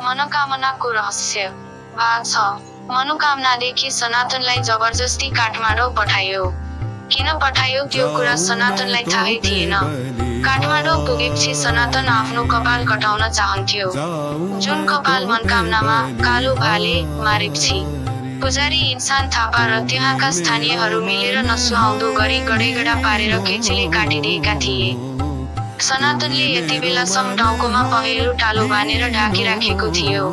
मनोकामनाको रहस्य। भाग 6। मनोकामनादेखि सनातनलाई जबरजस्ती काठमाडौँ पठायो। किन पठायो त्यो कुरा सनातनलाई थाहै थिएन। काठमाडौँ पुगेपछि सनातन आफ्नो कपाल कटाउन चाहन्थ्यो। जुन कपाल मनकामनामा कालो भाले मारेपछि पुजारी इन्सान थापा र त्यहाँका स्थानीयहरू मिलेर नसुहाउँदो गरी गडेगडा पारेर केचीले काटिदिएका थिए। सनातनले यति बेलासम्म टाउकोमा पहेँलो टालो बानेर ढाकिराखेको थियो।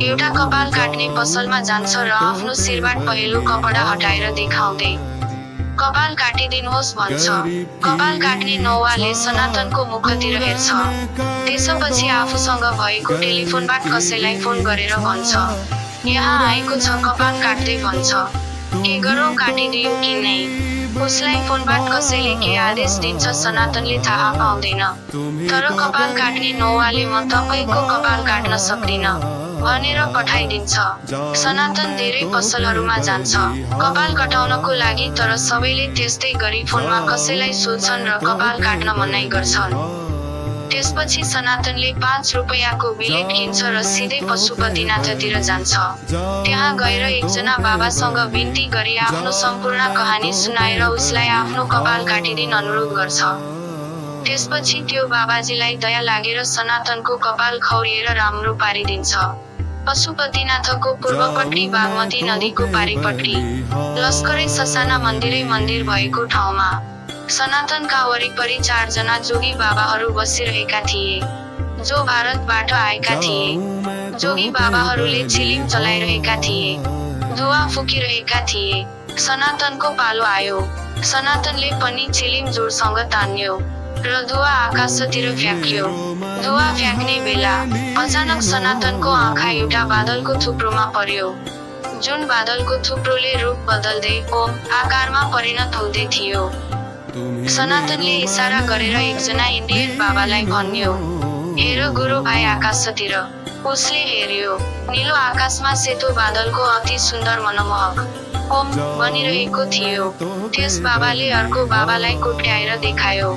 एउटा कपाल काट्ने पसलमा जान्छ र आफ्नो शिरबाट पहेँलो कपडा हटाएर देखाउँदै कपाल काटिदिनुहोस् भन्छ। कपाल काट्ने नौवाले सनातनको मुखतिर हेर्छ। त्यसपछि आफूसँग भएको टेलिफोनबाट कसैलाई फोन गरेर भन्छ, यहाँ आएको छ कपाल काट्दै भन्छ। के गरौँ, काटिदियो कि नै? उसलाई फोनबाट कसैले के आदेश दिन्छ सनातनले थाहा पाउँदैन। तर कपाल काट्ने नौवाले म तपाईँको कपाल काट्न सक्दिन भनेर पठाइदिन्छ। सनातन धेरै पसलहरूमा जान्छ कपाल कटाउनको लागि, तर सबैले त्यस्तै गरी फोनमा कसैलाई सोध्छन् र कपाल काट्न मनाइ गर्छन्। त्यसपछि सनातनले 5 रुपैयाँको बिलेट किन्छ र सिधै पशुपतिनाथतिर जान्छ। त्यहाँ गएर एकजना बाबासँग बिन्ती गरी आफ्नो सम्पूर्ण कहानी सुनाएर उसलाई आफ्नो कपाल काटिदिन अनुरोध गर्छ। त्यसपछि त्यो बाबाजीलाई दया लागेर सनातनको कपाल खौरिएर राम्रो पारिदिन्छ। पशुपतिनाथको पूर्वपट्टि बागमती नदीको पारिपट्टि लस्करै ससाना मन्दिर भएको ठाउँमा सनातनका वरिपरि 4 जना जोगी बाबाहरू बसिरहेका थिए, जो भारतबाट आएका थिए। जोगी बाबाहरूले चिलिम चलाइरहेका थिए, धुवा फुकिरहेका थिए। सनातनको पालो आयो। सनातनले पनि चिलिम जोडसँग तान्यो र धुवा आकाशतिर फ्याँक्यो। धुवा फ्याँक्ने बेला अचानक सनातनको आँखा एउटा बादलको थुप्रोमा पर्यो। जुन बादलको थुप्रोले रूप बदल्दै ओम आकारमा परिणत हुँदै थियो। सनातनले इसारा गरेर एकजना इन्डियन बाबालाई भन्यो, हेर गुरु भाइ आकाशतिर। उसले हेर्यो। नीलो आकाशमा सेतो बादलको अति सुन्दर मनमोहक ओम बनिरहेको थियो। त्यस बाबाले अर्को बाबालाई कोट्याएर देखायो।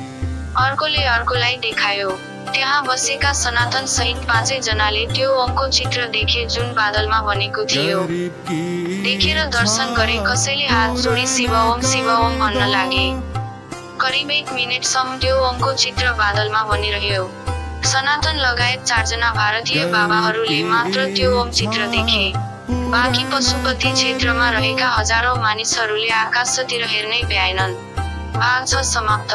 अर्कोले अर्कोलाई देखायो। त्यहाँ बसेका सनातन सहित 5 जनाले त्यो ओमको चित्र देखे जुन बादलमा बनेको थियो। देखेर दर्शन गरे। कसैले हात जोडी शिव ओम भन्न लागे। करिब 1 मिनेटसम्म त्यो ओमको चित्र बादलमा बनिरह्यो। सनातन लगायत 4 जना भारतीय बाबाहरूले मात्र त्यो ओम चित्र देखे। बाँकी पशुपति क्षेत्रमा रहेका हजारौं मानिसहरूले आकाशतिर हेर्नै भ्याएनन्। भाग 6 समाप्त।